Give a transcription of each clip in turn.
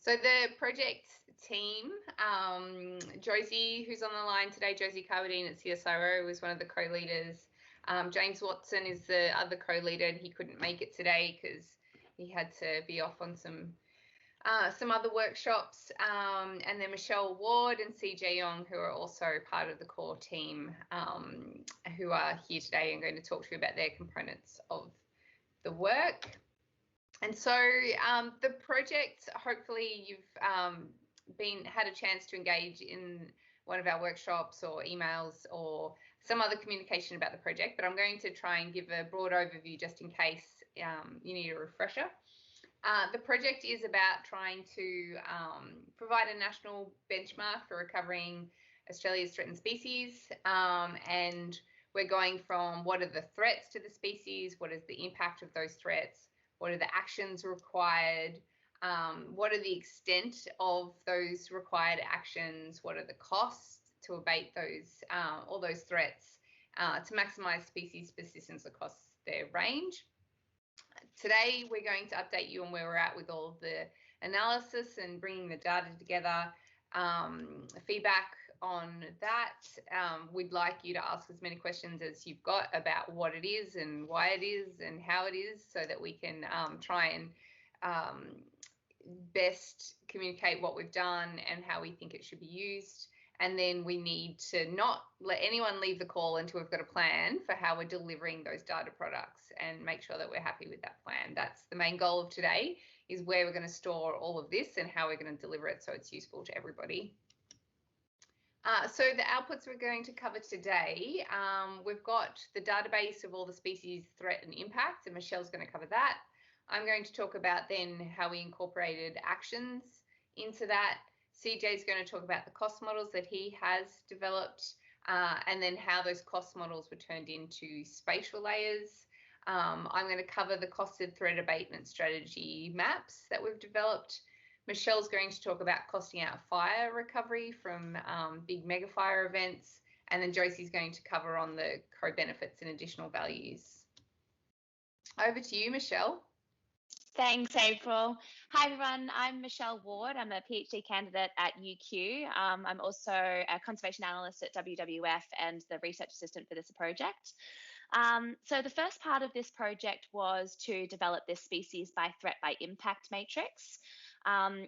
So the project team, Josie, who's on the line today, Josie Carbadine at CSIRO, was one of the co-leaders. James Watson is the other co-leader, and he couldn't make it today because he had to be off on some other workshops. And then Michelle Ward and CJ Young, who are also part of the core team, who are here today and going to talk to you about their components of the work. And so the project, hopefully you've had a chance to engage in one of our workshops or emails or some other communication about the project, but I'm going to try and give a broad overview just in case you need a refresher. The project is about trying to provide a national benchmark for recovering Australia's threatened species, and we're going from what are the threats to the species, what is the impact of those threats, what are the actions required, what are the extent of those required actions, what are the costs to abate those all those threats to maximise species persistence across their range. Today we're going to update you on where we're at with all of the analysis and bringing the data together. Feedback on that. We'd like you to ask as many questions as you've got about what it is and why it is and how it is, so that we can try and best communicate what we've done and how we think it should be used. And then we need to not let anyone leave the call until we've got a plan for how we're delivering those data products and make sure that we're happy with that plan. That's the main goal of today, is where we're going to store all of this and how we're going to deliver it so it's useful to everybody. So the outputs we're going to cover today, we've got the database of all the species, threat and impact, and Michelle's going to cover that. I'm going to talk about then how we incorporated actions into that. CJ is going to talk about the cost models that he has developed, and then how those cost models were turned into spatial layers. I'm going to cover the costed threat abatement strategy maps that we've developed. Michelle's going to talk about costing out fire recovery from big mega fire events, and then Josie's going to cover on the co-benefits and additional values. Over to you, Michelle. Thanks, April. Hi, everyone. I'm Michelle Ward. I'm a PhD candidate at UQ. I'm also a conservation analyst at WWF and the research assistant for this project. So the first part of this project was to develop this species by threat by impact matrix.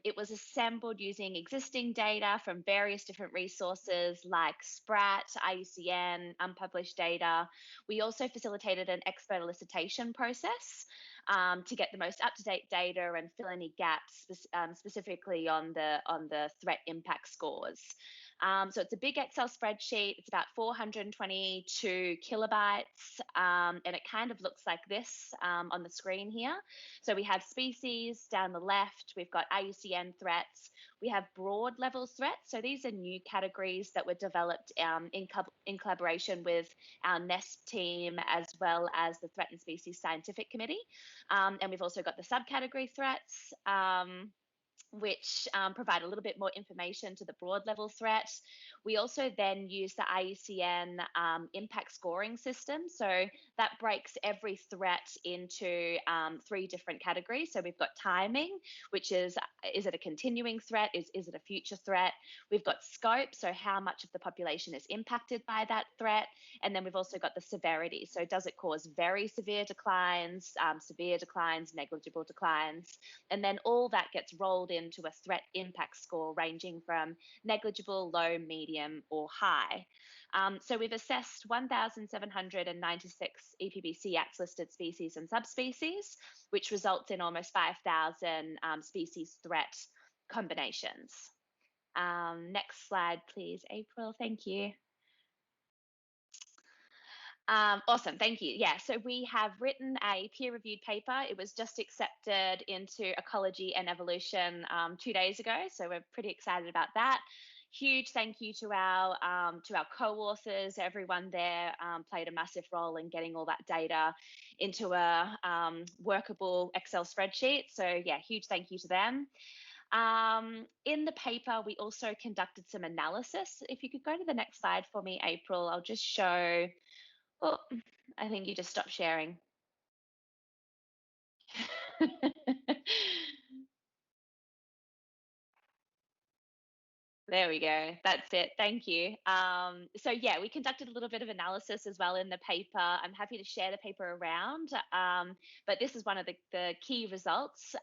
It was assembled using existing data from various different resources like SPRAT, IUCN, unpublished data. We also facilitated an expert elicitation process to get the most up-to-date data and fill any gaps, specifically on the threat impact scores. So it's a big Excel spreadsheet. It's about 422 kilobytes, and it kind of looks like this on the screen here. So we have species down the left. We've got IUCN threats. We have broad level threats. So these are new categories that were developed in collaboration with our NEST team, as well as the Threatened Species Scientific Committee. And we've also got the subcategory threats, which provide a little bit more information to the broad level threat. We also then use the IUCN impact scoring system. So that breaks every threat into 3 different categories. So we've got timing, which is it a continuing threat? Is it a future threat? We've got scope, so how much of the population is impacted by that threat? And then we've also got the severity. So does it cause very severe declines, negligible declines? And then all that gets rolled into a threat impact score ranging from negligible, low, medium, or high. So we've assessed 1,796 EPBC Act listed species and subspecies, which results in almost 5,000 species threat combinations. Next slide, please, April. Thank you. Awesome, thank you. Yeah, so we have written a peer-reviewed paper. It was just accepted into Ecology and Evolution 2 days ago, so we're pretty excited about that. Huge thank you to our co-authors. Everyone there played a massive role in getting all that data into a workable Excel spreadsheet. So yeah, huge thank you to them. In the paper, we also conducted some analysis. If you could go to the next slide for me, April, I'll just show. Oh, I think you just stopped sharing. There we go. That's it. Thank you. So yeah, we conducted a little bit of analysis as well in the paper. I'm happy to share the paper around, but this is one of the key results,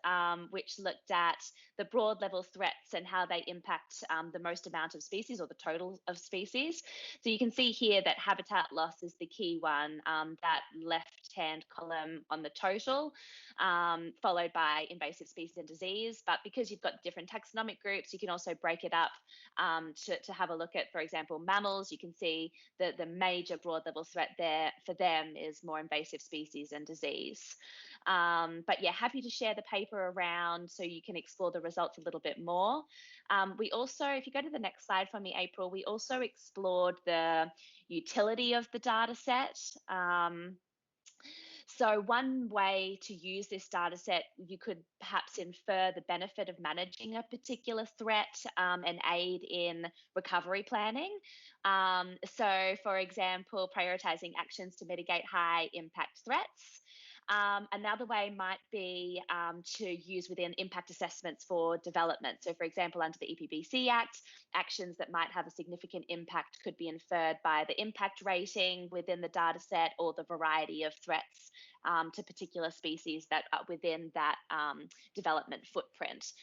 which looked at the broad level threats and how they impact the most amount of species or the total of species. So you can see here that habitat loss is the key one, that left-hand column on the total, followed by invasive species and disease. But because you've got different taxonomic groups, you can also break it up to have a look at, for example, mammals. You can see that the major broad level threat there for them is more invasive species and disease. But yeah, happy to share the paper around so you can explore the results a little bit more. We also, if you go to the next slide for me, April, we also explored the utility of the data set. So one way to use this data set, you could perhaps infer the benefit of managing a particular threat and aid in recovery planning. So for example, prioritizing actions to mitigate high impact threats. Another way might be to use within impact assessments for development. So for example, under the EPBC Act, actions that might have a significant impact could be inferred by the impact rating within the data set or the variety of threats to particular species that are within that development footprint.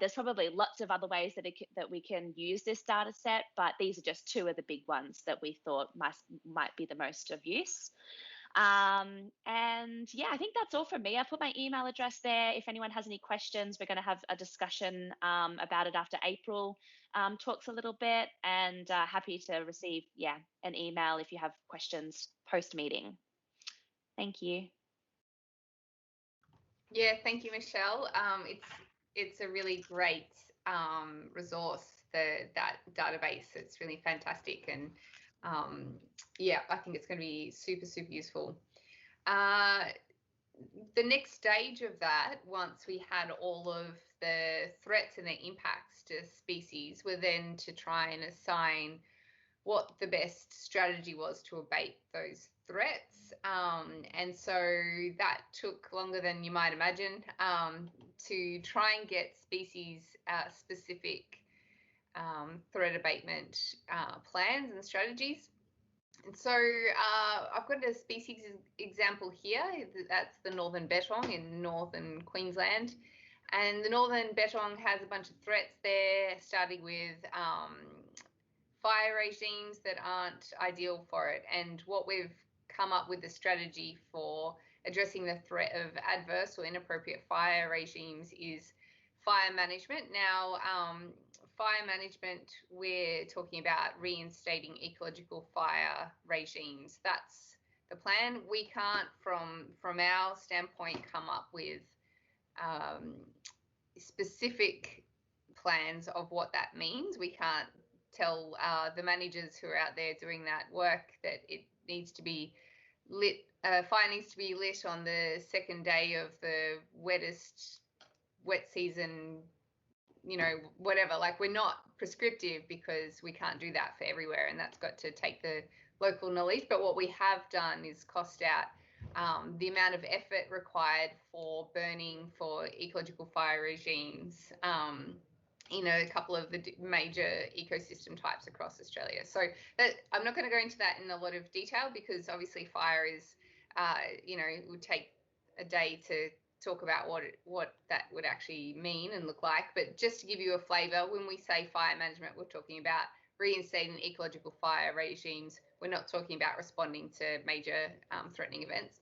There's probably lots of other ways that we can use this data set, but these are just two of the big ones that we thought might be the most of use. And yeah, I think that's all from me. I put my email address there. If anyone has any questions, we're going to have a discussion about it after April talks a little bit, and happy to receive, an email if you have questions post-meeting. Thank you. Yeah, thank you, Michelle. It's a really great resource, that database. It's really fantastic, and yeah, I think it's going to be super, super useful. The next stage of that, once we had all of the threats and their impacts to species, were then to try and assign what the best strategy was to abate those threats. And so that took longer than you might imagine, to try and get species specific threat abatement plans and strategies. And so I've got a species example here. That's the northern Bettong in northern Queensland. And the northern Bettong has a bunch of threats there, starting with fire regimes that aren't ideal for it. And what we've come up with a strategy for addressing the threat of adverse or inappropriate fire regimes is fire management. Now, fire management, we're talking about reinstating ecological fire regimes. That's the plan. We can't, from our standpoint, come up with specific plans of what that means. We can't tell the managers who are out there doing that work that it needs to be lit, fire needs to be lit on the second day of the wet season, whatever. Like, we're not prescriptive because we can't do that for everywhere, and that's got to take the local knowledge. But what we have done is cost out the amount of effort required for burning for ecological fire regimes, a couple of the major ecosystem types across Australia. So I'm not going to go into that in a lot of detail, because obviously fire is, it would take a day to talk about what that would actually mean and look like. But just to give you a flavour, when we say fire management, we're talking about reinstating ecological fire regimes. We're not talking about responding to major threatening events.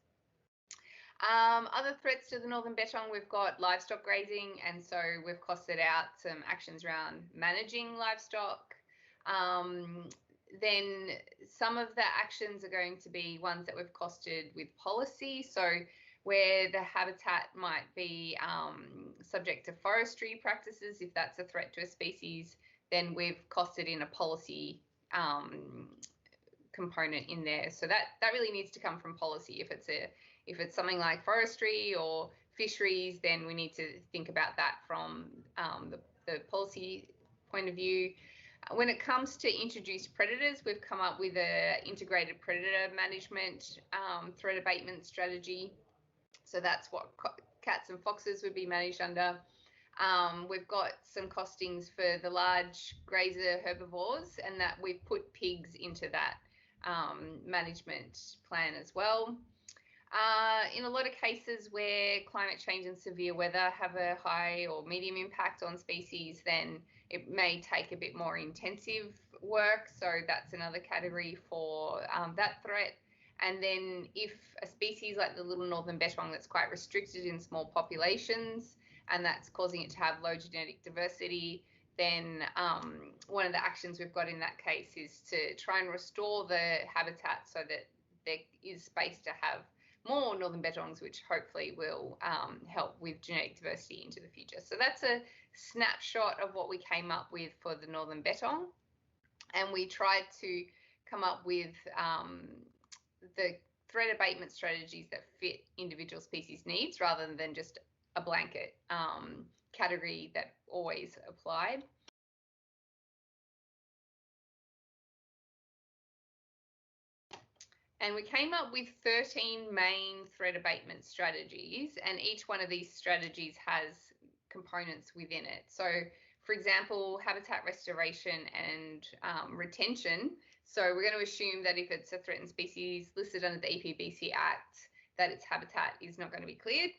Other threats to the northern Bettong, we've got livestock grazing, and so we've costed out some actions around managing livestock. Then some of the actions are going to be ones that we've costed with policy. So where the habitat might be subject to forestry practices, if that's a threat to a species, then we've costed in a policy component in there. So that really needs to come from policy. If it's something like forestry or fisheries, then we need to think about that from the policy point of view. When it comes to introduced predators, we've come up with an integrated predator management threat abatement strategy. So that's what cats and foxes would be managed under. We've got some costings for the large grazer herbivores, and that we've put pigs into that management plan as well. In a lot of cases where climate change and severe weather have a high or medium impact on species, then it may take a bit more intensive work. So that's another category for that threat. And then if a species like the little northern bettong that's quite restricted in small populations, and that's causing it to have low genetic diversity, then one of the actions we've got in that case is to try and restore the habitat so that there is space to have more northern bettongs, which hopefully will help with genetic diversity into the future. So that's a snapshot of what we came up with for the northern bettong. And we tried to come up with the threat abatement strategies that fit individual species needs rather than just a blanket category that always applied. And we came up with 13 main threat abatement strategies, and each one of these strategies has components within it. So, for example, habitat restoration and retention. So we're going to assume that if it's a threatened species listed under the EPBC Act, that its habitat is not going to be cleared,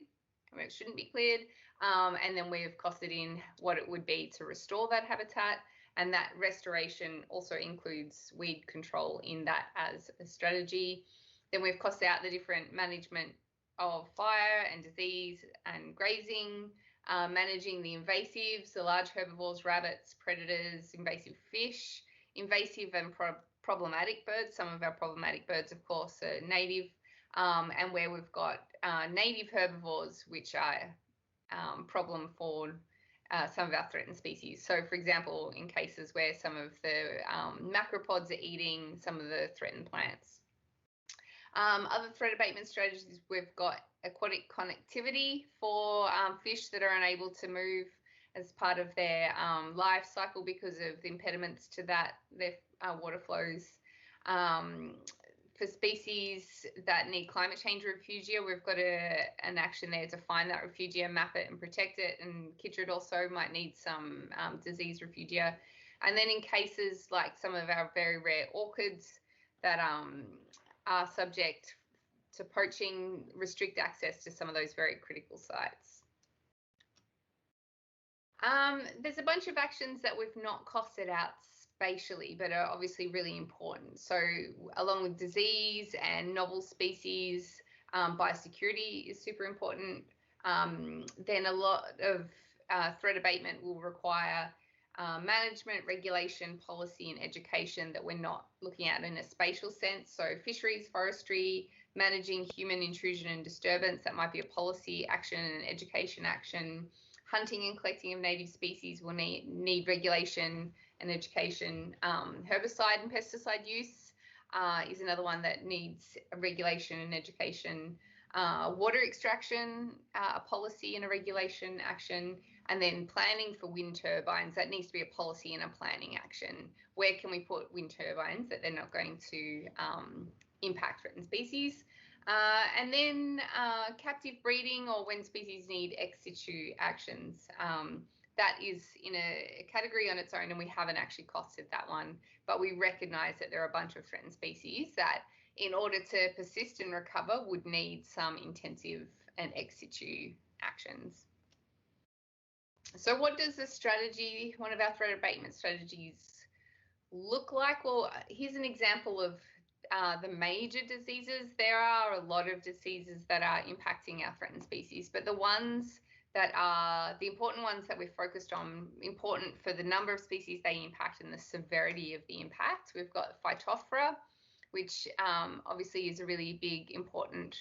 or it shouldn't be cleared. And then we've costed in what it would be to restore that habitat. And that restoration also includes weed control in that as a strategy. Then we've costed out the different management of fire and disease and grazing, managing the invasives, the large herbivores, rabbits, predators, invasive fish, invasive and problematic birds. Some of our problematic birds, of course, are native, and where we've got native herbivores, which are problem for some of our threatened species. So, for example, in cases where some of the macropods are eating some of the threatened plants. Other threat abatement strategies, we've got aquatic connectivity for fish that are unable to move as part of their life cycle because of impediments to that, their water flows. For species that need climate change refugia, we've got an action there to find that refugia, map it and protect it, and chytrid also might need some disease refugia. And then in cases like some of our very rare orchids that are subject to poaching, restrict access to some of those very critical sites. There's a bunch of actions that we've not costed out spatially, but are obviously really important. So along with disease and novel species, biosecurity is super important. Then a lot of threat abatement will require management, regulation, policy, and education that we're not looking at in a spatial sense. So fisheries, forestry, managing human intrusion and disturbance, that might be a policy action and education action. Hunting and collecting of native species will need regulation and education. Herbicide and pesticide use is another one that needs a regulation and education. Water extraction, a policy and a regulation action. And then planning for wind turbines, that needs to be a policy and a planning action. Where can we put wind turbines that they're not going to impact threatened species? And then captive breeding, or when species need ex situ actions. That is in a category on its own, and we haven't actually costed that one. But we recognise that there are a bunch of threatened species that, in order to persist and recover, would need some intensive and ex situ actions. So what does the strategy, one of our threat abatement strategies, look like? Well, here's an example of the major diseases. There are a lot of diseases that are impacting our threatened species, but the ones that are the important ones that we've focused on, important for the number of species they impact and the severity of the impact. We've got Phytophthora, which obviously is a really big, important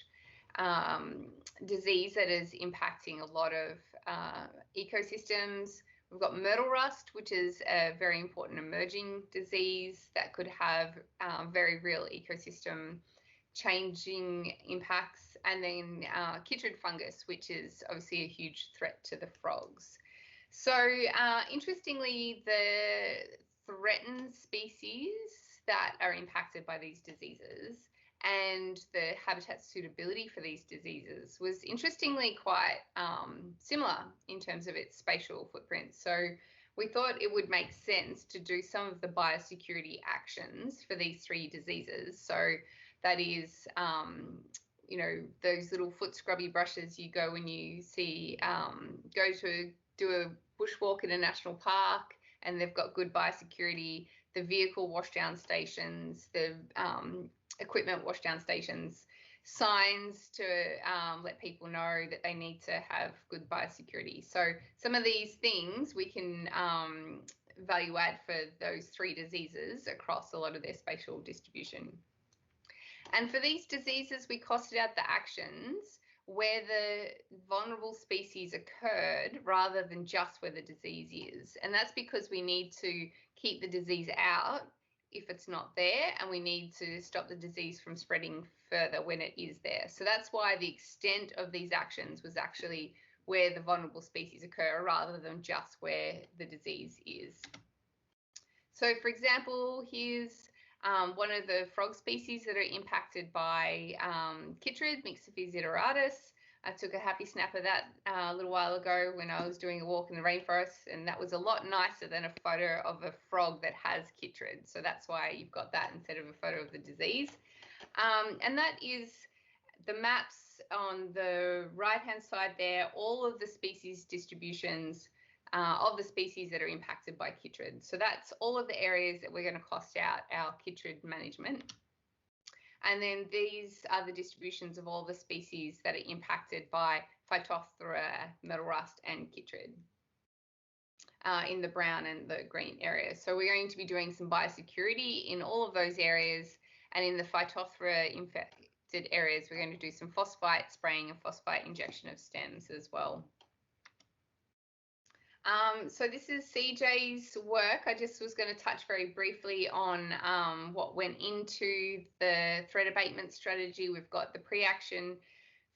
disease that is impacting a lot of ecosystems. We've got myrtle rust, which is a very important emerging disease that could have very real ecosystem changing impacts. And then chytrid fungus, which is obviously a huge threat to the frogs. So interestingly, the threatened species that are impacted by these diseases and the habitat suitability for these diseases was interestingly quite similar in terms of its spatial footprint. So we thought it would make sense to do some of the biosecurity actions for these 3 diseases. So that is, you know, those little foot scrubby brushes you go when you see, go to do a bushwalk in a national park and they've got good biosecurity, the vehicle washdown stations, the equipment washdown stations, signs to let people know that they need to have good biosecurity. So some of these things we can value add for those 3 diseases across a lot of their spatial distribution. And for these diseases, we costed out the actions where the vulnerable species occurred rather than just where the disease is. And that's because we need to keep the disease out if it's not there, and we need to stop the disease from spreading further when it is there. So that's why the extent of these actions was actually where the vulnerable species occur rather than just where the disease is. So for example, here's one of the frog species that are impacted by chytrid, Myxophyes iteratus. I took a happy snap of that a little while ago when I was doing a walk in the rainforest, and that was a lot nicer than a photo of a frog that has chytrid. So that's why you've got that instead of a photo of the disease. And that is the maps on the right-hand side there, all of the species distributions of the species that are impacted by chytrid. So that's all of the areas that we're going to cost out our chytrid management. And then these are the distributions of all the species that are impacted by Phytophthora, metal rust, and chytrid in the brown and the green areas. So we're going to be doing some biosecurity in all of those areas, and in the Phytophthora infected areas, we're going to do some phosphite spraying and phosphite injection of stems as well. So this is CJ's work. I just was going to touch very briefly on what went into the threat abatement strategy. We've got the pre-action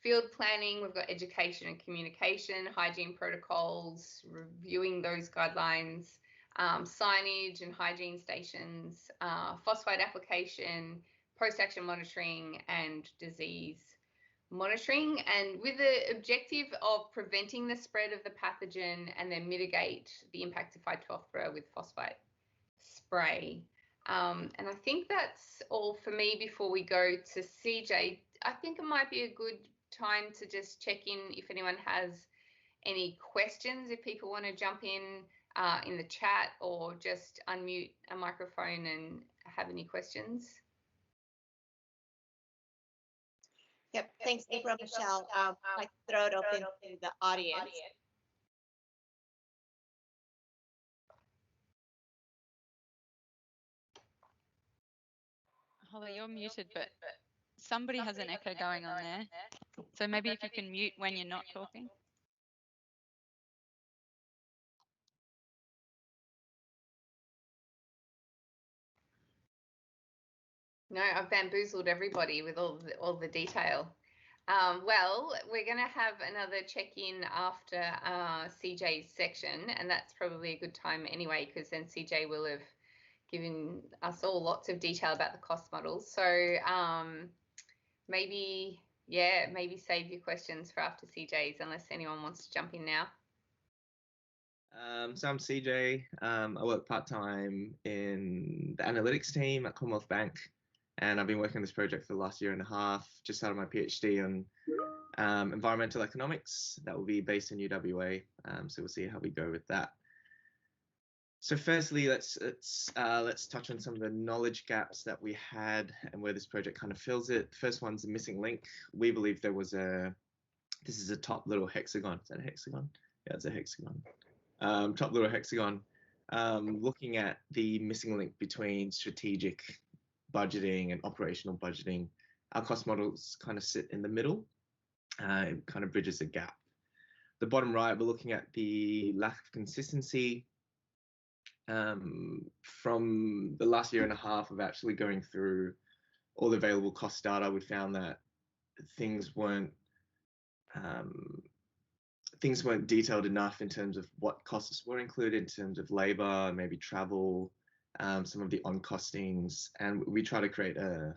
field planning, we've got education and communication, hygiene protocols, reviewing those guidelines, signage and hygiene stations, phosphite application, post-action monitoring, and disease monitoring, and with the objective of preventing the spread of the pathogen and then mitigate the impact of Phytophthora with phosphite spray. And I think that's all for me before we go to CJ. I think it might be a good time to just check in if anyone has any questions, if people want to jump in the chat, or just unmute a microphone and have any questions. Yep, thanks, April, Michelle. I'd like to throw it open to the audience. Holly, you're muted, but somebody has an echo going on there. So maybe if you can mute when you're not talking. No, I've bamboozled everybody with all the detail. Well, we're going to have another check-in after CJ's section, and that's probably a good time anyway, because then CJ will have given us all lots of detail about the cost models. So maybe save your questions for after CJ's, unless anyone wants to jump in now. So I'm CJ. I work part-time in the analytics team at Commonwealth Bank, and I've been working on this project for the last 1.5 years. Just started my PhD on environmental economics. That will be based in UWA. So we'll see how we go with that. So firstly, let's touch on some of the knowledge gaps that we had and where this project kind of fills it. The first one's a missing link. We believe there was this is a top little hexagon. Is that a hexagon? Yeah, it's a hexagon. Top little hexagon. Looking at the missing link between strategic budgeting and operational budgeting. Our cost models kind of sit in the middle. It kind of bridges the gap. The bottom right, we're looking at the lack of consistency. From the last 1.5 years of actually going through all the available cost data, we found that things weren't detailed enough in terms of what costs were included in terms of labor, maybe travel, some of the on costings, and we try to create a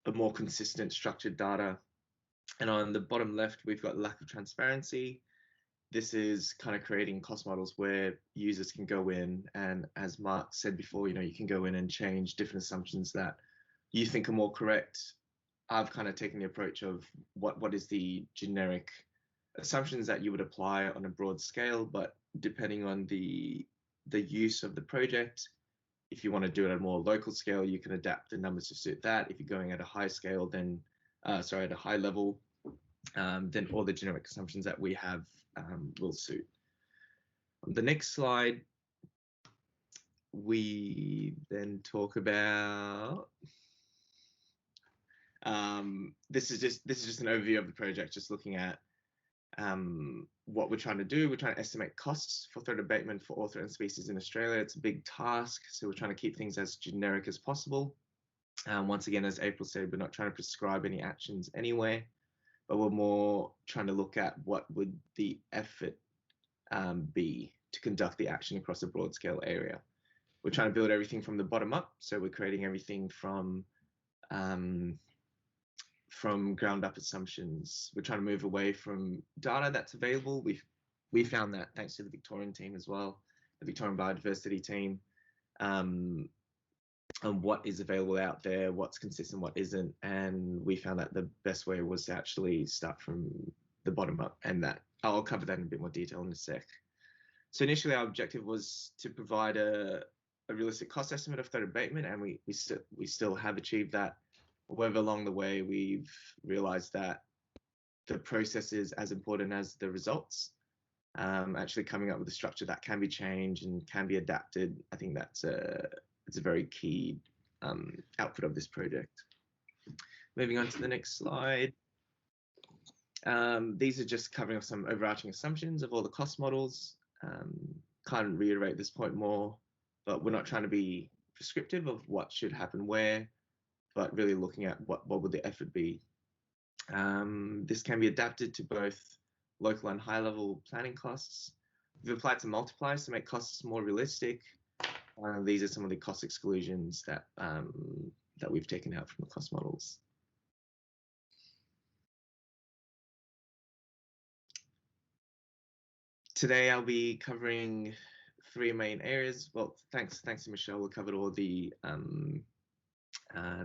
a more consistent structured data. And on the bottom left, we've got lack of transparency. This is kind of creating cost models where users can go in, and as Mark said before, you can go in and change different assumptions that you think are more correct. I've kind of taken the approach of what is the generic assumptions that you would apply on a broad scale, but depending on the use of the project, if you want to do it at a more local scale, you can adapt the numbers to suit that. If you're going at a high scale, then at a high level, then all the generic assumptions that we have will suit. On the next slide, we then talk about this is just an overview of the project, just looking at what we're trying to do. We're trying to estimate costs for threat abatement for all threatened species in Australia. It's a big task, so we're trying to keep things as generic as possible. Once again, as April said, we're not trying to prescribe any actions anywhere, but we're more trying to look at what would the effort be to conduct the action across a broad scale area. We're trying to build everything from the bottom up, so we're creating everything from ground up assumptions. We're trying to move away from data that's available. We found that thanks to the Victorian team as well, the Victorian biodiversity team, and what is available out there, what's consistent, what isn't. And we found that the best way was to actually start from the bottom up, and that I'll cover that in a bit more detail in a sec. So initially our objective was to provide a realistic cost estimate of threat abatement, and we still have achieved that. However, along the way, we've realized that the process is as important as the results. Actually coming up with a structure that can be changed and can be adapted, I think it's a very key output of this project. Moving on to the next slide. These are just covering off some overarching assumptions of all the cost models. Can't reiterate this point more, but we're not trying to be prescriptive of what should happen where, but really looking at what would the effort be. This can be adapted to both local and high level planning costs. We've applied some multipliers to make costs more realistic. These are some of the cost exclusions that we've taken out from the cost models. Today I'll be covering three main areas. Well, thanks to Michelle, we covered all the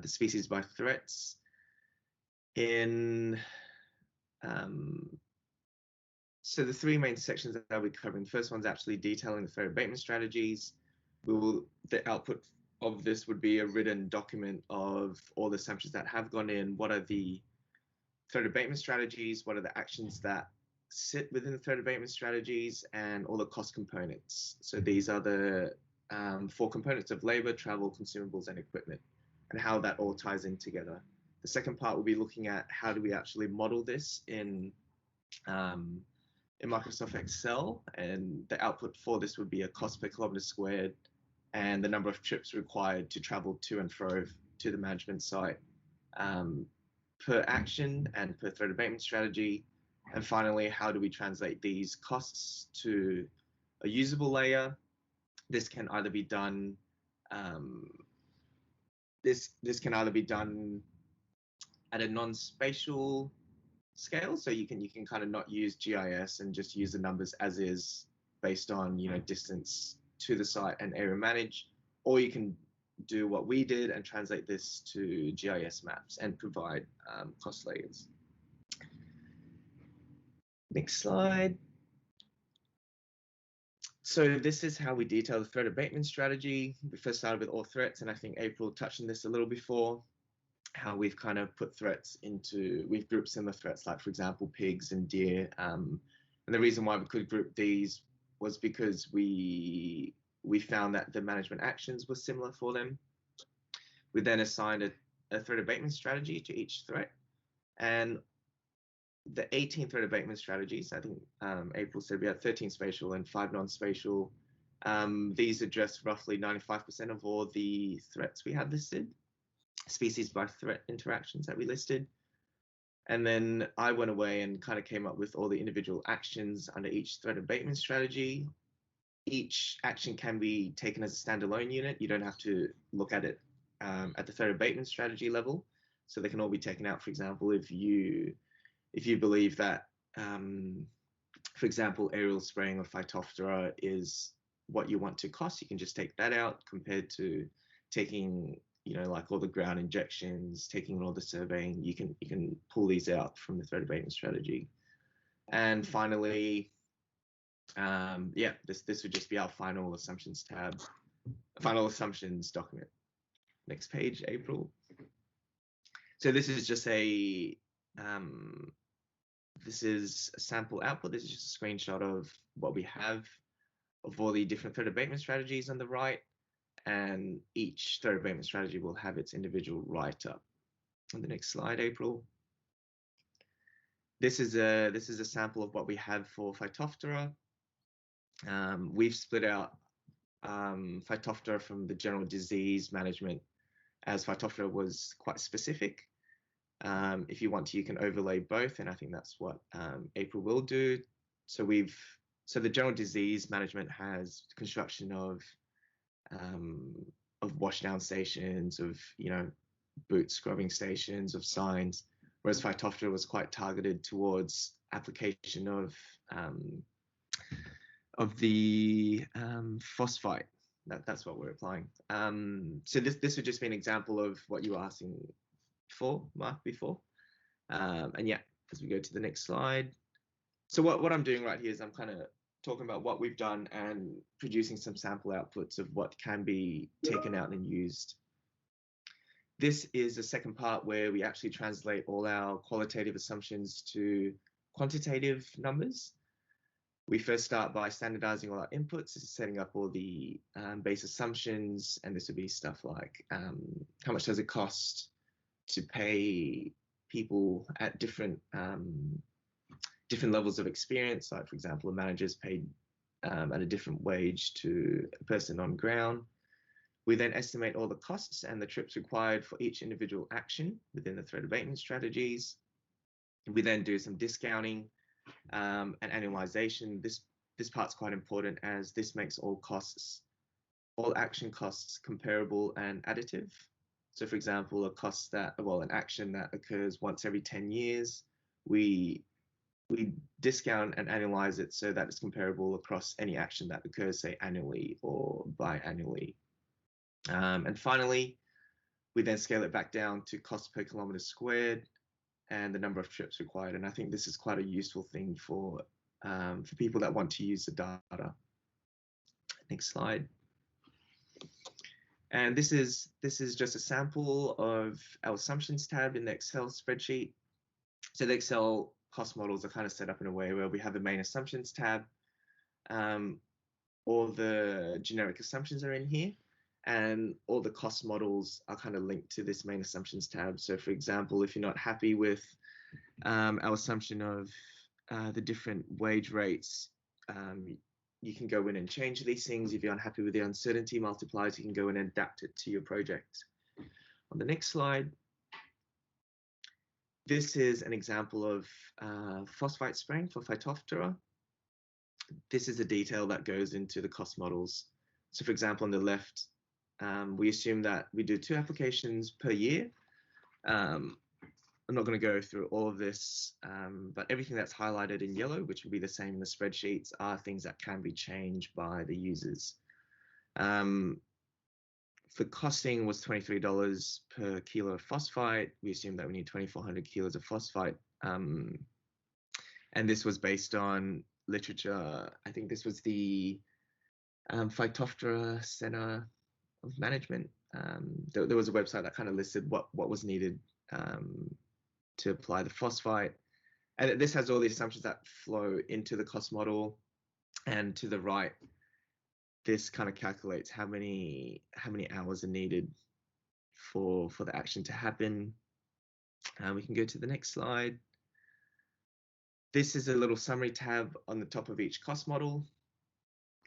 species by threats. So the three main sections that I'll be covering, the first one's actually detailing the threat abatement strategies. The output of this would be a written document of all the assumptions that have gone in, what are the threat abatement strategies, what are the actions that sit within the threat abatement strategies, and all the cost components. So these are the 4 components of labor, travel, consumables, and equipment, and how that all ties in together. The second part will be looking at how do we actually model this in Microsoft Excel, and the output for this would be a cost per kilometer squared and the number of trips required to travel to and fro to the management site per action and per threat abatement strategy. And finally, how do we translate these costs to a usable layer? This can either be done this can either be done at a non-spatial scale, so you can kind of not use GIS and just use the numbers as is based on distance to the site and area managed, or you can do what we did and translate this to GIS maps and provide cost layers. Next slide. So this is how we detail the threat abatement strategy. We first started with all threats, and I think April touched on this a little before, how we've kind of put threats we've grouped similar threats, like for example, pigs and deer. And the reason why we could group these was because we found that the management actions were similar for them. We then assigned a threat abatement strategy to each threat, and the 18 threat abatement strategies, I think April said we had 13 spatial and 5 non-spatial. These address roughly 95% of all the threats we had listed, species by threat interactions that we listed. And then I went away and kind of came up with all the individual actions under each threat abatement strategy. Each action can be taken as a standalone unit. You don't have to look at it at the threat abatement strategy level, so they can all be taken out. For example, if you believe that, for example, aerial spraying of Phytophthora is what you want to cost, you can just take that out, compared to taking, like all the ground injections, taking all the surveying. You can pull these out from the threat abatement strategy. And finally, this would just be our final assumptions tab, final assumptions document. Next page, April. So this is just a sample output. This is just a screenshot of what we have of all the different threat abatement strategies on the right, and each threat abatement strategy will have its individual write-up. On the next slide, April. This is a sample of what we have for Phytophthora. We've split out Phytophthora from the general disease management, as Phytophthora was quite specific. If you want to, you can overlay both, and I think that's what April will do. So the general disease management has construction of washdown stations, of boot scrubbing stations, of signs, whereas Phytophthora was quite targeted towards application of the phosphite. That's what we're applying. So this would just be an example of what you were asking for, Mark, before. And yeah, as we go to the next slide. So what I'm doing right here is I'm kind of talking about what we've done and producing some sample outputs of what can be taken out and used. This is the second part where we actually translate all our qualitative assumptions to quantitative numbers. We first start by standardizing all our inputs. This is setting up all the base assumptions, and this would be stuff like how much does it cost to pay people at different levels of experience. Like, for example, a manager's paid at a different wage to a person on ground. We then estimate all the costs and the trips required for each individual action within the threat abatement strategies. We then do some discounting and annualization. This part's quite important, as this makes all action costs comparable and additive. So, for example, an action that occurs once every 10 years, we discount and annualize it so that it's comparable across any action that occurs, say, annually or biannually. And finally, we then scale it back down to cost per kilometer squared and the number of trips required. And I think this is quite a useful thing for people that want to use the data. Next slide. And this is just a sample of our assumptions tab in the Excel spreadsheet. So the Excel cost models are kind of set up in a way where we have a main assumptions tab. All the generic assumptions are in here, and all the cost models are kind of linked to this main assumptions tab. So, for example, if you're not happy with our assumption of the different wage rates, you can go in and change these things. If you're unhappy with the uncertainty multipliers, you can go in and adapt it to your project. On the next slide, this is an example of phosphite spraying for Phytophthora. This is the detail that goes into the cost models. So, for example, on the left, we assume that we do 2 applications per year. I'm not going to go through all of this, but everything that's highlighted in yellow, which will be the same in the spreadsheets, are things that can be changed by the users. For costing was $23 per kilo of phosphite. We assume that we need 2,400 kilos of phosphite. And this was based on literature. I think this was the Phytophthora Center of Management. There was a website that kind of listed what was needed to apply the phosphite. And this has all the assumptions that flow into the cost model. And to the right, this kind of calculates how many hours are needed for the action to happen. We can go to the next slide. This is a little summary tab on the top of each cost model.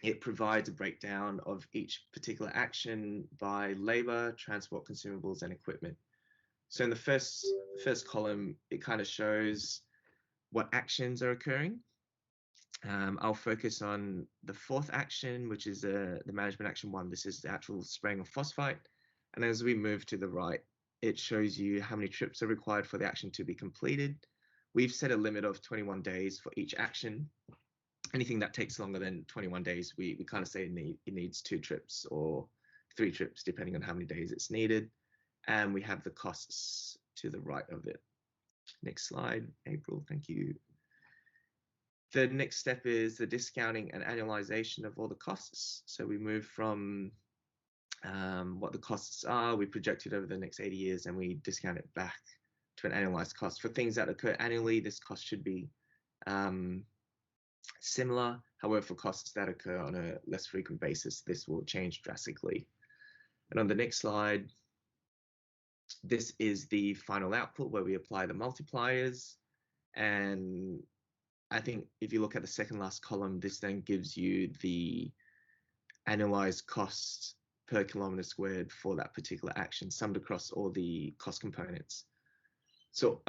It provides a breakdown of each particular action by labor, transport, consumables, and equipment. So in the first column, it kind of shows what actions are occurring. I'll focus on the 4th action, which is the management action 1. This is the actual spraying of phosphite. And as we move to the right, it shows you how many trips are required for the action to be completed. We've set a limit of 21 days for each action. Anything that takes longer than 21 days, we kind of say it needs 2 trips or 3 trips, depending on how many days it's needed. And we have the costs to the right of it. Next slide, April, thank you. The next step is the discounting and annualization of all the costs. So we move from what the costs are, we project it over the next 80 years, and we discount it back to an annualized cost. For things that occur annually, this cost should be similar. However, for costs that occur on a less frequent basis, this will change drastically. And on the next slide, this is the final output where we apply the multipliers. And I think if you look at the second last column, this then gives you the annualized costs per kilometer squared for that particular action, summed across all the cost components. So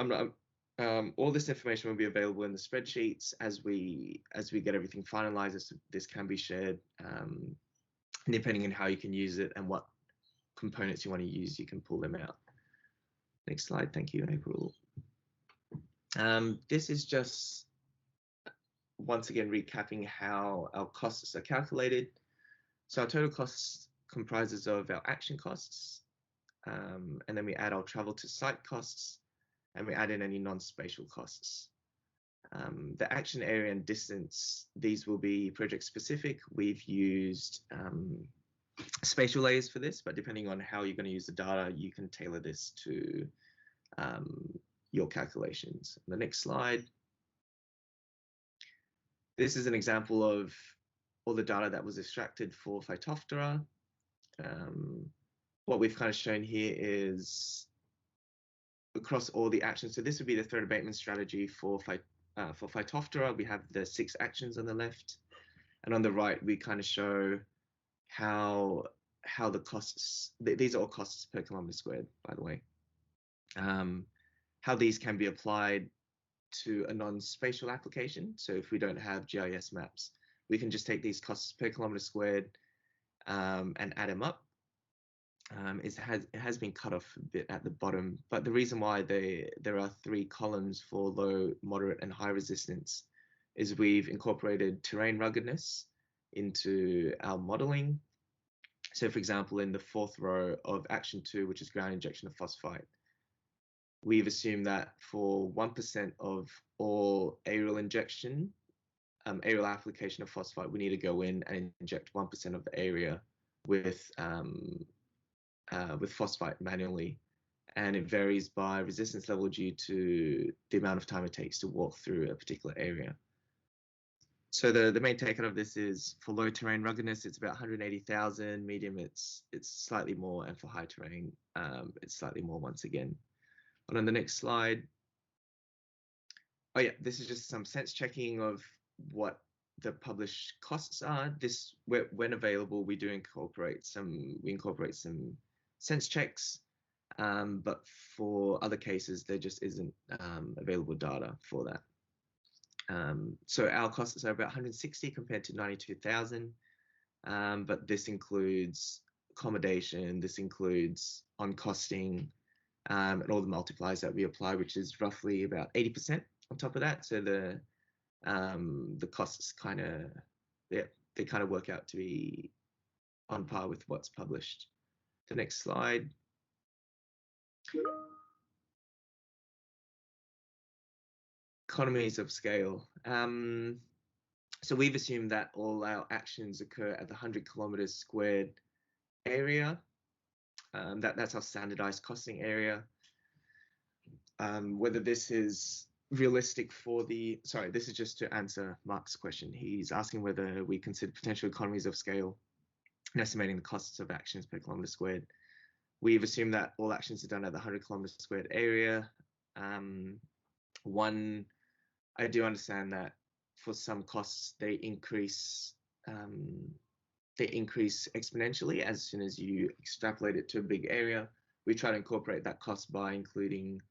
all this information will be available in the spreadsheets as we get everything finalized. This can be shared, depending on how you can use it and what components you want to use, you can pull them out. Next slide, thank you, April. This is just once again recapping how our costs are calculated. So our total costs comprises of our action costs, and then we add our travel to site costs, and we add in any non-spatial costs. The action area and distance, these will be project specific. We've used spatial layers for this, but depending on how you're going to use the data, you can tailor this to your calculations. The next slide. This is an example of all the data that was extracted for Phytophthora. What we've kind of shown here is across all the actions. So this would be the threat abatement strategy for Phytophthora. We have the 6 actions on the left, and on the right we kind of show how the costs. These are all costs per kilometer squared, by the way. How these can be applied to a non-spatial application. So if we don't have GIS maps, we can just take these costs per kilometer squared and add them up. It has been cut off a bit at the bottom, but the reason why there are 3 columns for low, moderate, and high resistance is we've incorporated terrain ruggedness into our modeling. So for example, in the 4th row of action 2, which is ground injection of phosphite, we've assumed that for 1% of all aerial injection, aerial application of phosphite, we need to go in and inject 1% of the area with phosphite manually, and it varies by resistance level due to the amount of time it takes to walk through a particular area. So the main take out of this is for low terrain ruggedness, it's about 180,000. Medium, it's slightly more, and for high terrain, it's slightly more once again. And on the next slide, oh yeah, this is just some sense checking of what the published costs are. This, when available, we incorporate some sense checks, but for other cases, there just isn't available data for that. So our costs are about 160 compared to 92,000, but this includes accommodation, this includes on costing, and all the multipliers that we apply, which is roughly about 80% on top of that. So the costs kind of, they kind of work out to be on par with what's published. The next slide. Economies of scale. So we've assumed that all our actions occur at the 100 kilometers squared area. That's our standardized costing area. Whether this is realistic for the, sorry, this is just to answer Mark's question. He's asking whether we consider potential economies of scale in estimating the costs of actions per kilometer squared. We've assumed that all actions are done at the 100 kilometer squared area. One, I do understand that for some costs they increase exponentially as soon as you extrapolate it to a big area. We try to incorporate that cost by including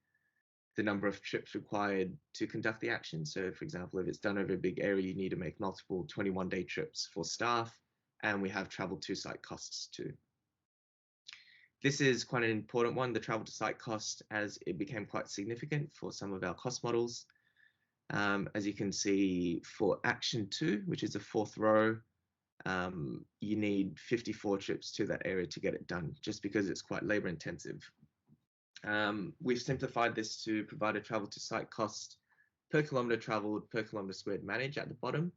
the number of trips required to conduct the action. So for example, if it's done over a big area, you need to make multiple 21-day trips for staff, and we have travel to site costs too. This is quite an important one, the travel to site cost, as it became quite significant for some of our cost models. As you can see, for action 2, which is the 4th row, you need 54 trips to that area to get it done, just because it's quite labor intensive. We've simplified this to provide a travel to site cost per kilometer traveled per kilometer squared managed at the bottom.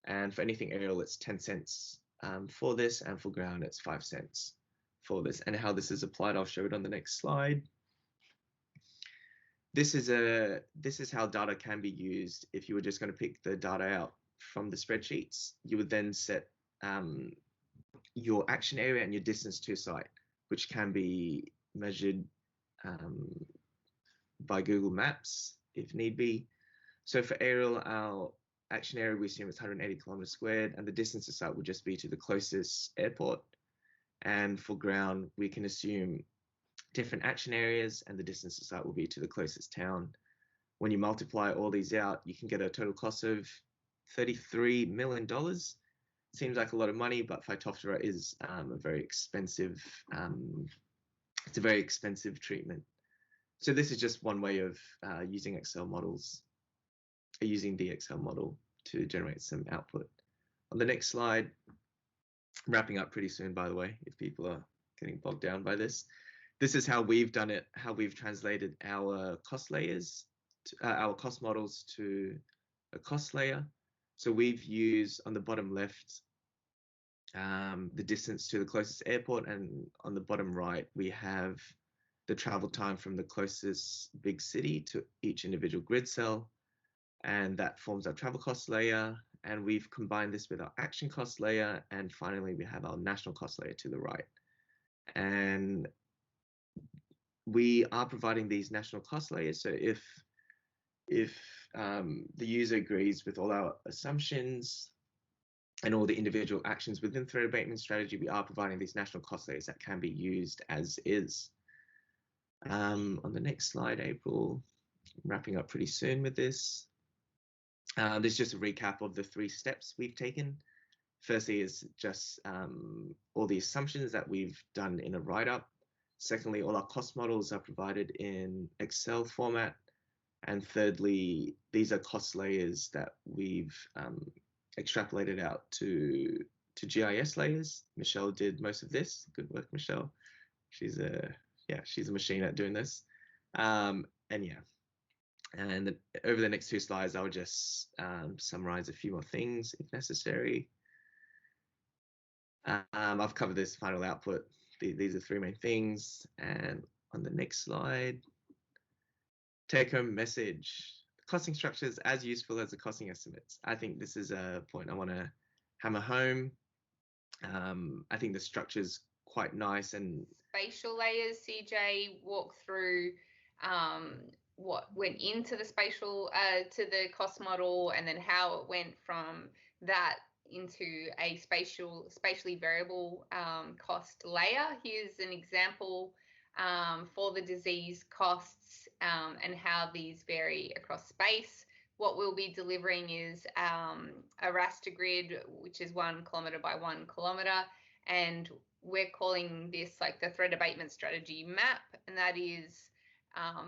And for anything aerial, it's 10 cents for this, and for ground, it's 5 cents for this. And how this is applied, I'll show it on the next slide. This is how data can be used. If you were just going to pick the data out from the spreadsheets, you would then set your action area and your distance to site, which can be measured by Google Maps if need be. So for aerial, our action area we assume is 180 kilometers squared, and the distance to site would just be to the closest airport. And for ground, we can assume different action areas, and the distance to site will be to the closest town. When you multiply all these out, you can get a total cost of $33 million. Seems like a lot of money, but Phytophthora is a very expensive. It's a very expensive treatment. So this is just one way of using Excel models, using the Excel model to generate some output. On the next slide, wrapping up pretty soon, by the way, if people are getting bogged down by this. This is how we've done it, how we've translated our cost layers, our cost models to a cost layer. So we've used on the bottom left the distance to the closest airport, and on the bottom right we have the travel time from the closest big city to each individual grid cell, and that forms our travel cost layer. And we've combined this with our action cost layer, and finally we have our national cost layer to the right. And we are providing these national cost layers. So if the user agrees with all our assumptions and all the individual actions within threat abatement strategy, we are providing these national cost layers that can be used as is. On the next slide, April, wrapping up pretty soon with this. This is just a recap of the 3 steps we've taken. Firstly is just all the assumptions that we've done in a write-up. Secondly, all our cost models are provided in Excel format. And thirdly, these are cost layers that we've extrapolated out to GIS layers. Michelle did most of this. Good work, Michelle. She's a machine at doing this. And over the next 2 slides, I'll just summarize a few more things if necessary. I've covered this final output. These are 3 main things. And on the next slide, take-home message. Costing structures as useful as the costing estimates. I think this is a point I want to hammer home. I think the structure's quite nice. And spatial layers, CJ, walk through what went into the spatial to the cost model, and then how it went from that into a spatially variable cost layer. Here's an example for the disease costs and how these vary across space. What we'll be delivering is a raster grid, which is 1 kilometre by 1 kilometre, and we're calling this like the threat abatement strategy map, and that is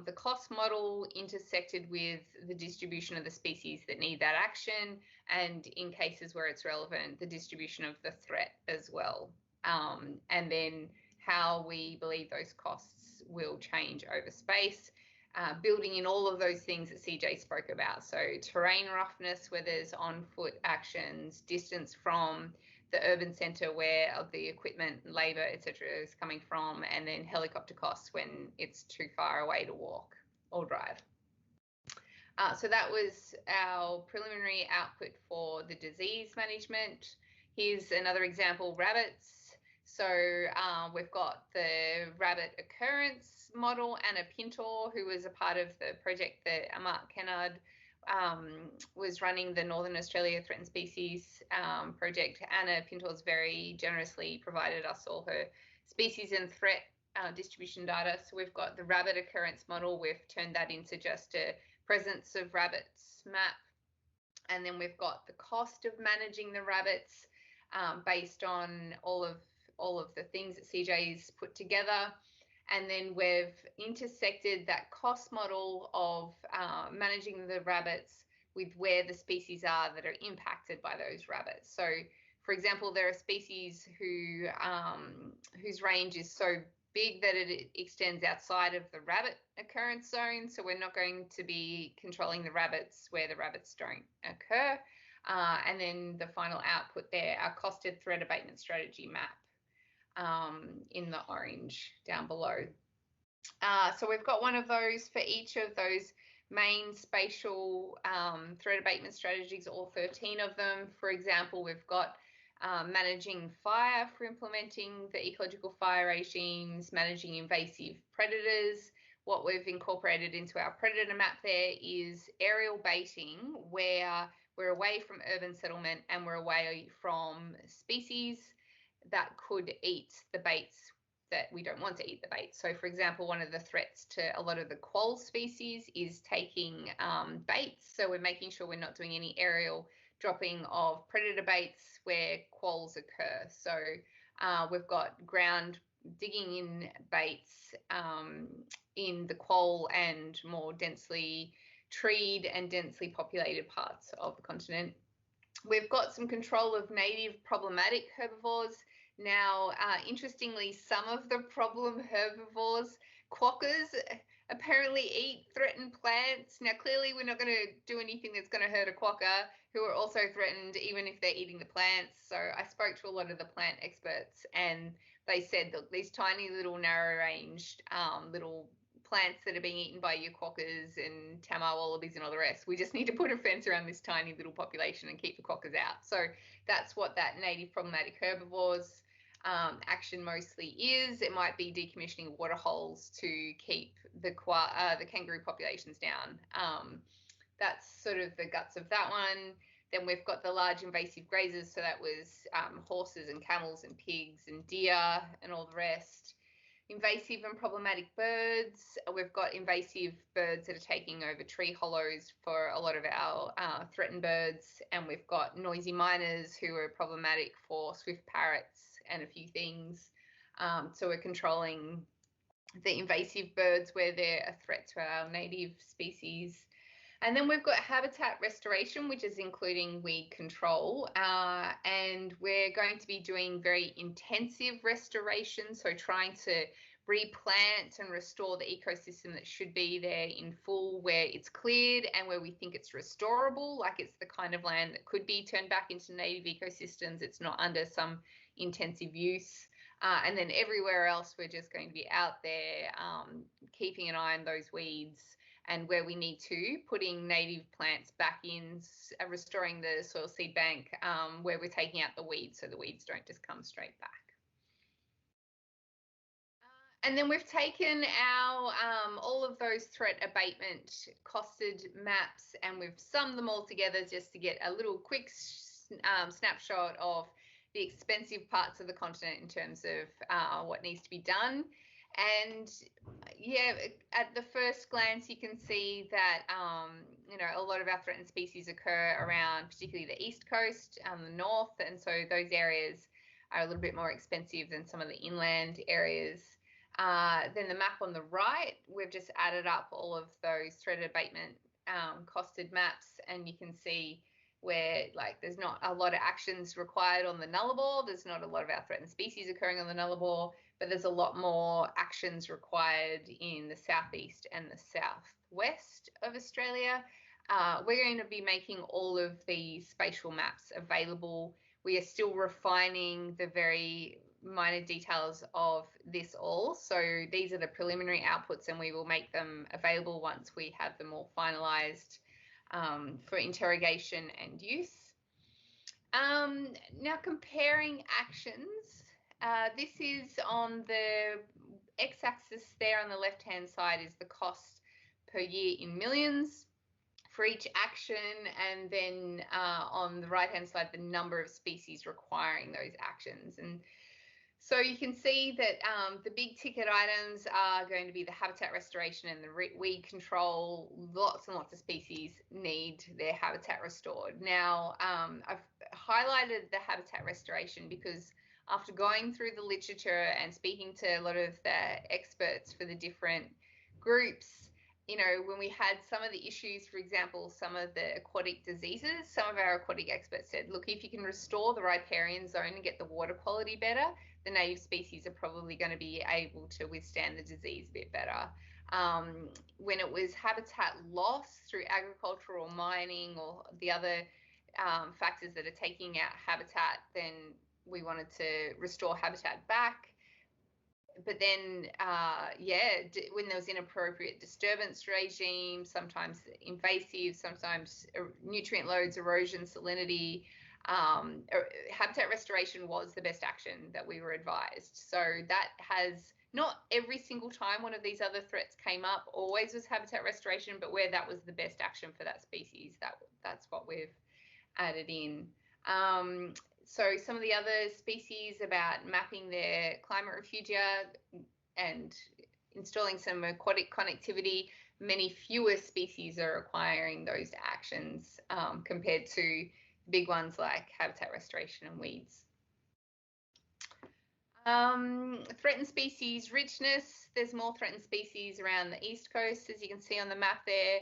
the cost model intersected with the distribution of the species that need that action, and in cases where it's relevant, the distribution of the threat as well. And then how we believe those costs will change over space, building in all of those things that CJ spoke about. So terrain roughness, where there's on-foot actions, distance from the urban centre where the equipment, labour, etc. is coming from, and then helicopter costs when it's too far away to walk or drive. So that was our preliminary output for the disease management. Here's another example, rabbits. So we've got the rabbit occurrence model. Anna Pintor, who was a part of the project that Mark Kennard was running, the Northern Australia Threatened Species project. Anna Pintor's very generously provided us all her species and threat distribution data. So we've got the rabbit occurrence model. We've turned that into just a presence of rabbits map. And then we've got the cost of managing the rabbits based on all of all of the things that CJ's put together. And then we've intersected that cost model of managing the rabbits with where the species are that are impacted by those rabbits. So, for example, there are species who whose range is so big that it extends outside of the rabbit occurrence zone. So we're not going to be controlling the rabbits where the rabbits don't occur. And then the final output there, our costed threat abatement strategy map in the orange down below. So we've got one of those for each of those main spatial threat abatement strategies, all 13 of them. For example, we've got managing fire for implementing the ecological fire regimes, managing invasive predators. What we've incorporated into our predator map there is aerial baiting, where we're away from urban settlement and we're away from species that could eat the baits that we don't want to eat the bait. So, for example, one of the threats to a lot of the quoll species is taking baits. So we're making sure we're not doing any aerial dropping of predator baits where quolls occur. So we've got ground digging in baits in the quoll and more densely treed and densely populated parts of the continent. We've got some control of native problematic herbivores. Now, interestingly, some of the problem herbivores, quokkas, apparently eat threatened plants. Now, clearly, we're not going to do anything that's going to hurt a quokka, who are also threatened, even if they're eating the plants. So I spoke to a lot of the plant experts, and they said that these tiny little narrow-ranged little plants that are being eaten by your quokkas and tamar wallabies and all the rest, we just need to put a fence around this tiny little population and keep the quokkas out. So that's what that native problematic herbivores action mostly is. It might be decommissioning water holes to keep the kangaroo populations down. That's sort of the guts of that one. Then we've got the large invasive grazers. So that was horses and camels and pigs and deer and all the rest. Invasive and problematic birds. We've got invasive birds that are taking over tree hollows for a lot of our threatened birds. And we've got noisy miners who are problematic for swift parrots and a few things. So we're controlling the invasive birds where they're a threat to our native species. And then we've got habitat restoration, which is including weed control. And we're going to be doing very intensive restoration, so trying to replant and restore the ecosystem that should be there in full, where it's cleared and where we think it's restorable, like it's the kind of land that could be turned back into native ecosystems. It's not under some intensive use. And then everywhere else, we're just going to be out there keeping an eye on those weeds, and where we need to, putting native plants back in, restoring the soil seed bank, where we're taking out the weeds so the weeds don't just come straight back. And then we've taken our all of those threat abatement costed maps, and we've summed them all together just to get a little quick snapshot of the expensive parts of the continent in terms of what needs to be done. And yeah, at the first glance, you can see that you know, a lot of our threatened species occur around particularly the east coast, the north, and so those areas are a little bit more expensive than some of the inland areas. Then the map on the right, we've just added up all of those threat abatement costed maps, and you can see where, like, there's not a lot of actions required on the nullarbor. There's not a lot of our threatened species occurring on the nullarbor, but there's a lot more actions required in the southeast and the southwest of Australia. We're going to be making all of these spatial maps available. We are still refining the very minor details of this all. So these are the preliminary outputs, and we will make them available once we have them all finalized for interrogation and use. Now, comparing actions, this is on the x-axis there on the left-hand side is the cost per year in millions for each action, and then on the right-hand side, the number of species requiring those actions. And so you can see that the big ticket items are going to be the habitat restoration and the weed control. Lots and lots of species need their habitat restored. Now, I've highlighted the habitat restoration because after going through the literature and speaking to a lot of the experts for the different groups, you know, when we had some of the issues, for example, some of the aquatic diseases, some of our aquatic experts said, look, if you can restore the riparian zone and get the water quality better, the native species are probably going to be able to withstand the disease a bit better. When it was habitat loss through agricultural mining or the other factors that are taking out habitat, then we wanted to restore habitat back. But then, when there was inappropriate disturbance regime, sometimes invasive, sometimes nutrient loads, erosion, salinity, habitat restoration was the best action that we were advised. So that has not every single time one of these other threats came up always was habitat restoration, but where that was the best action for that species, that's what we've added in. So some of the other species about mapping their climate refugia and installing some aquatic connectivity, many fewer species are acquiring those actions compared to big ones like habitat restoration and weeds. Threatened species richness, there's more threatened species around the east coast, as you can see on the map there.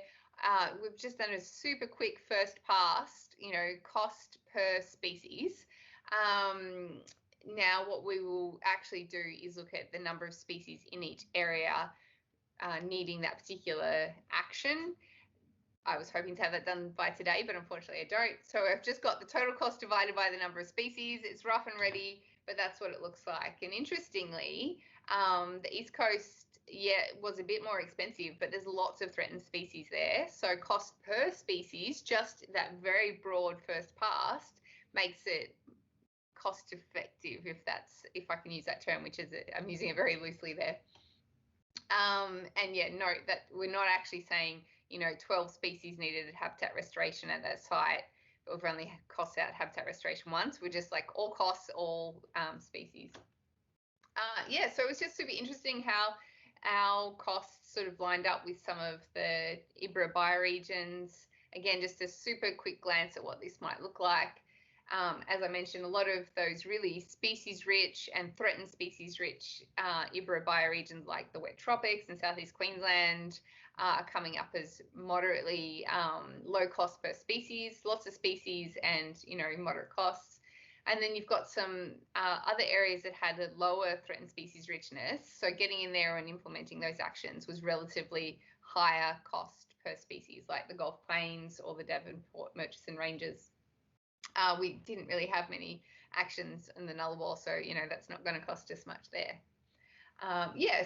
We've just done a super quick first pass, you know, cost per species. Now what we will actually do is look at the number of species in each area needing that particular action. I was hoping to have that done by today, but unfortunately I don't. So I've just got the total cost divided by the number of species. It's rough and ready, but that's what it looks like. And interestingly, the East Coast, was a bit more expensive, but there's lots of threatened species there. So cost per species, just that very broad first pass, makes it cost effective, if I can use that term, which is, I'm using it very loosely there. And yeah, note that we're not actually saying, you know, 12 species needed habitat restoration at that site, but we've only cost out habitat restoration once. We're just like all costs, all species. So it was just super interesting how our costs sort of lined up with some of the IBRA bioregions. Again, just a super quick glance at what this might look like. As I mentioned, a lot of those really species-rich and threatened species-rich IBRA bioregions like the wet tropics and southeast Queensland are coming up as moderately low cost per species, lots of species and, you know, moderate costs. And then you've got some other areas that had a lower threatened species richness. So getting in there and implementing those actions was relatively higher cost per species, like the Gulf Plains or the Devonport Murchison Ranges. We didn't really have many actions in the Nullarbor, so, you know, that's not going to cost us much there.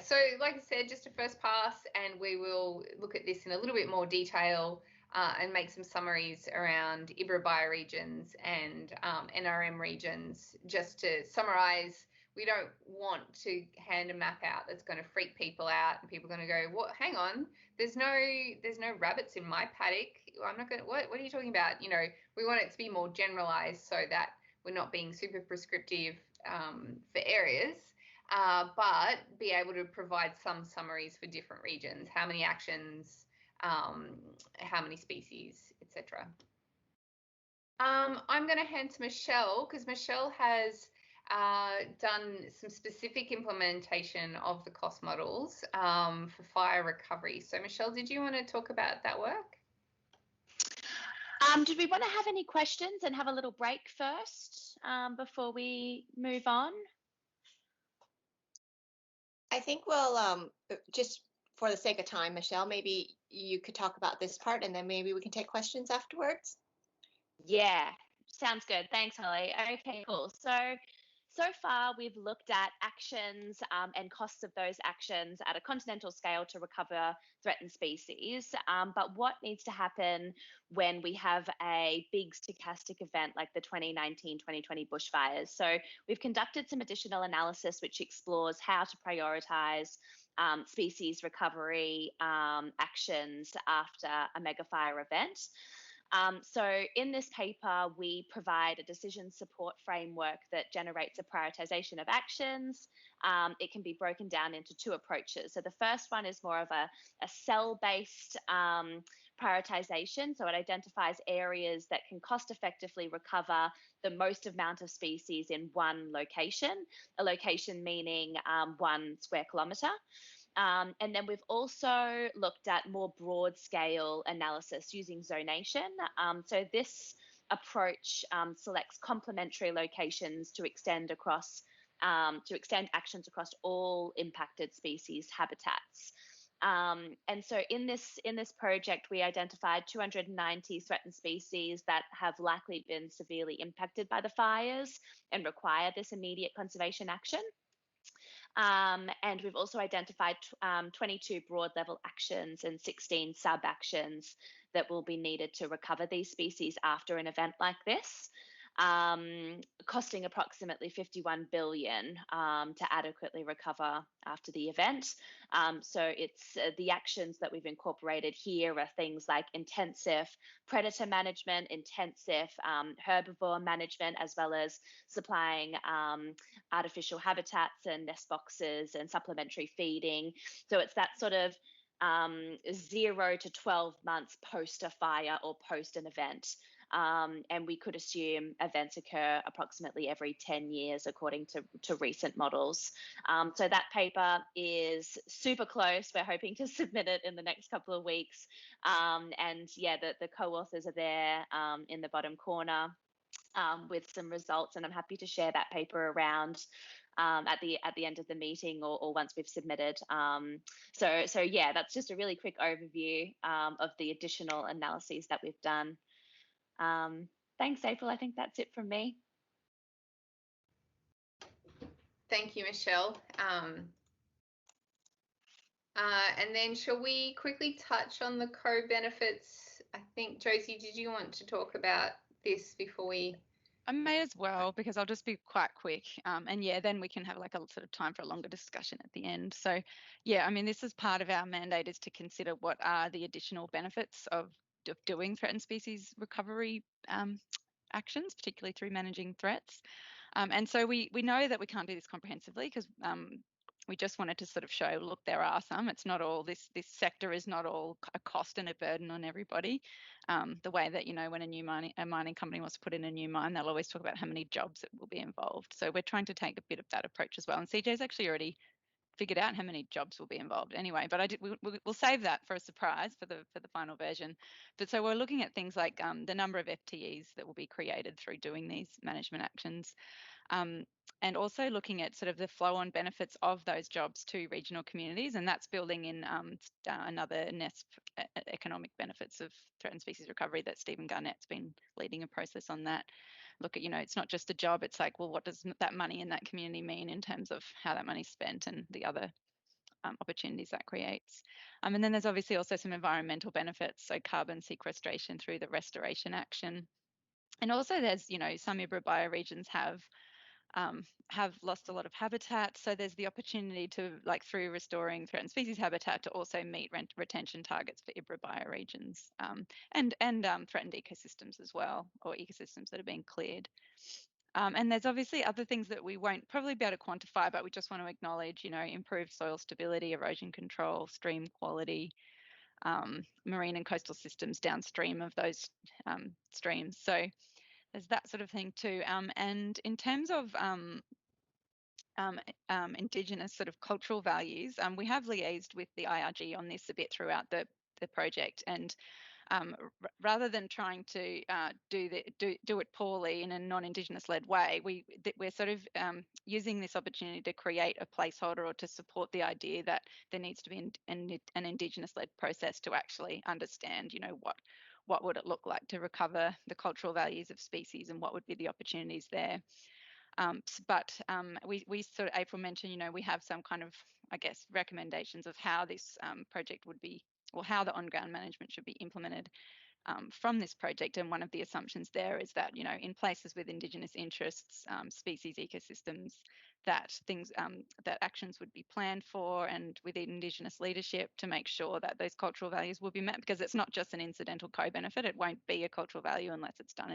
So like I said, just a first pass, and we will look at this in a little bit more detail and make some summaries around IBRA bioregions and NRM regions. Just to summarize, we don't want to hand a map out that's going to freak people out and people are going to go, what, hang on, there's no rabbits in my paddock. I'm not going to, what are you talking about? You know, we want it to be more generalized so that we're not being super prescriptive for areas, but be able to provide some summaries for different regions, how many actions, how many species, etc. I'm going to hand to Michelle, because Michelle has done some specific implementation of the cost models for fire recovery. So Michelle, did you want to talk about that work? Did we want to have any questions and have a little break first before we move on? I think we'll, just for the sake of time, Michelle, maybe you could talk about this part and then maybe we can take questions afterwards. Yeah, sounds good. Thanks, Holly. Okay, cool. So far, we've looked at actions and costs of those actions at a continental scale to recover threatened species. But what needs to happen when we have a big stochastic event like the 2019-2020 bushfires? So we've conducted some additional analysis which explores how to prioritise species recovery actions after a megafire event. So in this paper, we provide a decision support framework that generates a prioritization of actions. It can be broken down into two approaches. So the first one is more of a cell-based prioritization. So it identifies areas that can cost effectively recover the most amount of species in one location, a location meaning 1 square kilometre. And then we've also looked at more broad scale analysis using zonation. So this approach selects complementary locations to extend actions across all impacted species habitats. And so in this project, we identified 290 threatened species that have likely been severely impacted by the fires and require this immediate conservation action. And we've also identified 22 broad level actions and 16 sub actions that will be needed to recover these species after an event like this, costing approximately 51 billion to adequately recover after the event. So it's the actions that we've incorporated here are things like intensive predator management, intensive herbivore management, as well as supplying artificial habitats and nest boxes and supplementary feeding. So it's that sort of 0 to 12 months post a fire or post an event. And we could assume events occur approximately every 10 years, according to recent models. So that paper is super close. We're hoping to submit it in the next couple of weeks. And yeah, the co-authors are there in the bottom corner with some results, and I'm happy to share that paper around at the end of the meeting or once we've submitted. So yeah, that's just a really quick overview of the additional analyses that we've done. Thanks, April. I think that's it from me. Thank you, Michelle. And then shall we quickly touch on the co-benefits? I think, Josie, did you want to talk about this before we... I may as well, because I'll just be quite quick. And yeah, then we can have like a sort of time for a longer discussion at the end. So yeah, I mean, this is part of our mandate, is to consider what are the additional benefits of doing threatened species recovery actions, particularly through managing threats. And so we know that we can't do this comprehensively, because we just wanted to sort of show, look, there are some. It's not all, this sector is not all a cost and a burden on everybody. The way that, you know, when a mining company wants to put in a new mine, they'll always talk about how many jobs it will be involved. So we're trying to take a bit of that approach as well. And CJ's actually already figured out how many jobs will be involved anyway, but we'll save that for a surprise for the final version. But so we're looking at things like the number of FTEs that will be created through doing these management actions. And also looking at sort of the flow-on benefits of those jobs to regional communities, and that's building in another NESP economic benefits of threatened species recovery that Stephen Garnett's been leading a process on that. Look at, you know, it's not just a job, it's like, well, what does that money in that community mean in terms of how that money's spent and the other opportunities that creates. And then there's obviously also some environmental benefits, so carbon sequestration through the restoration action. And also there's, you know, some IBRA bioregions have lost a lot of habitat, so there's the opportunity to, like, through restoring threatened species habitat, to also meet retention targets for IBRA bioregions and threatened ecosystems as well, or ecosystems that are being cleared. And there's obviously other things that we won't probably be able to quantify, but we just want to acknowledge, you know, improved soil stability, erosion control, stream quality, marine and coastal systems downstream of those streams. So there's that sort of thing too. And in terms of Indigenous sort of cultural values, we have liaised with the IRG on this a bit throughout the project, and rather than trying to do it poorly in a non-Indigenous led way, we're sort of using this opportunity to create a placeholder, or to support the idea that there needs to be an Indigenous led process to actually understand, you know, what would it look like to recover the cultural values of species, and what would be the opportunities there. But we sort of, April mentioned, you know, we have some kind of, I guess, recommendations of how this project would be, or how the on-ground management should be implemented from this project. And one of the assumptions there is that, you know, in places with Indigenous interests, species, ecosystems, that actions would be planned for, and with Indigenous leadership, to make sure that those cultural values will be met, because it's not just an incidental co-benefit. It won't be a cultural value unless it's done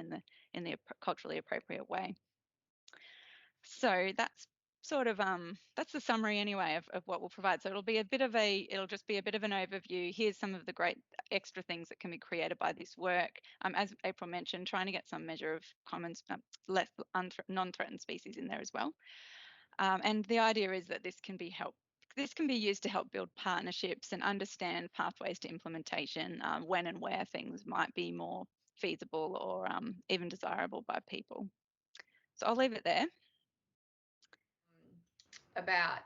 in the culturally appropriate way. So that's sort of that's the summary anyway of what we'll provide. So it'll just be a bit of an overview. Here's some of the great extra things that can be created by this work. As April mentioned, trying to get some measure of common non-threatened species in there as well. And the idea is that this can be used to help build partnerships and understand pathways to implementation, when and where things might be more feasible or even desirable by people. So I'll leave it there. About,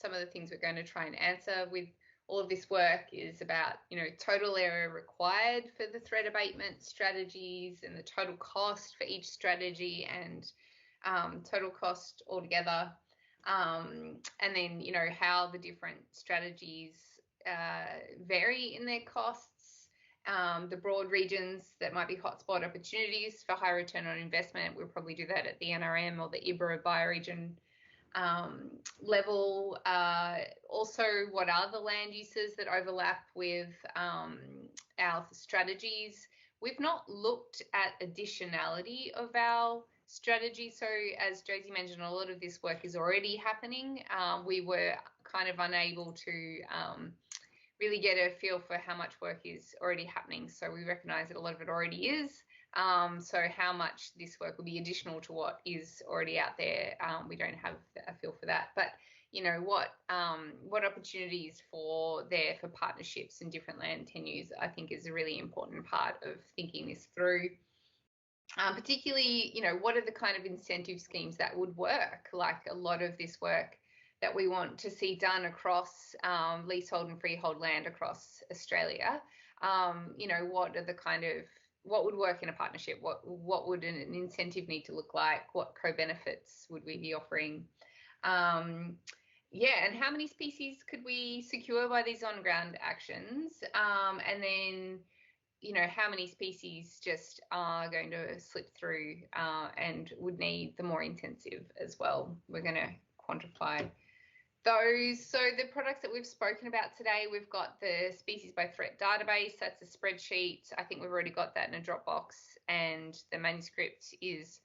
some of the things we're going to try and answer with all of this work is about, total area required for the threat abatement strategies and the total cost for each strategy and total cost altogether. And then, how the different strategies vary in their costs, the broad regions that might be hotspot opportunities for high return on investment. We'll probably do that at the NRM or the IBRA bioregion level. Also, what are the land uses that overlap with our strategies? We've not looked at additionality of our strategy. So as Josie mentioned, a lot of this work is already happening. We were kind of unable to really get a feel for how much work is already happening. So we recognize that a lot of it already is. So how much this work will be additional to what is already out there, we don't have a feel for that. But what opportunities for partnerships in different land tenures, I think, is a really important part of thinking this through. Particularly, what are the kind of incentive schemes that would work? Like a lot of this work that we want to see done across leasehold and freehold land across Australia. What are the kind of what would work in a partnership? What would an incentive need to look like? What co-benefits would we be offering? And how many species could we secure by these on-ground actions? And then, how many species just are going to slip through and would need the more intensive as well? We're going to quantify those. So the products that we've spoken about today, we've got the species by threat database. That's a spreadsheet. I think we've already got that in a Dropbox, and the manuscript is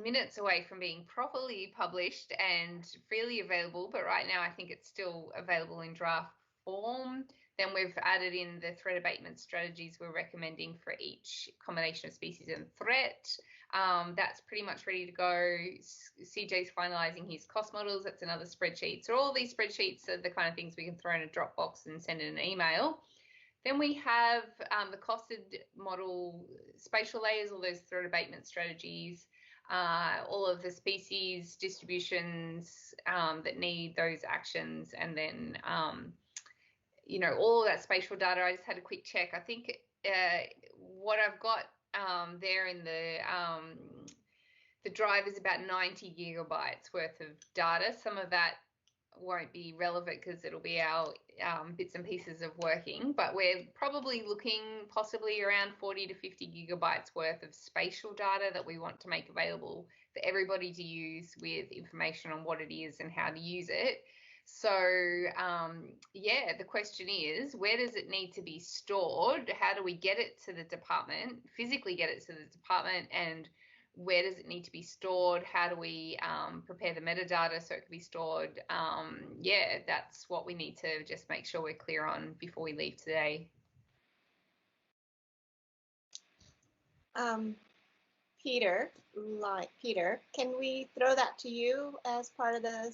minutes away from being properly published and freely available. But right now, I think it's still available in draft form. Then we've added in the threat abatement strategies we're recommending for each combination of species and threat. That's pretty much ready to go. CJ's finalising his cost models. That's another spreadsheet. So all these spreadsheets are the kind of things we can throw in a Dropbox and send in an email. Then we have the costed model, spatial layers, all those threat abatement strategies, all of the species distributions that need those actions, and then all of that spatial data. I just had a quick check. I think what I've got there in the drive is about 90 gigabytes worth of data. Some of that won't be relevant because it'll be our bits and pieces of working, but we're probably looking possibly around 40 to 50 gigabytes worth of spatial data that we want to make available for everybody to use, with information on what it is and how to use it. So the question is, where does it need to be stored? How do we get it to the department, physically get it to the department, and where does it need to be stored? How do we prepare the metadata so it can be stored? That's what we need to just make sure we're clear on before we leave today. Peter, can we throw that to you as part of the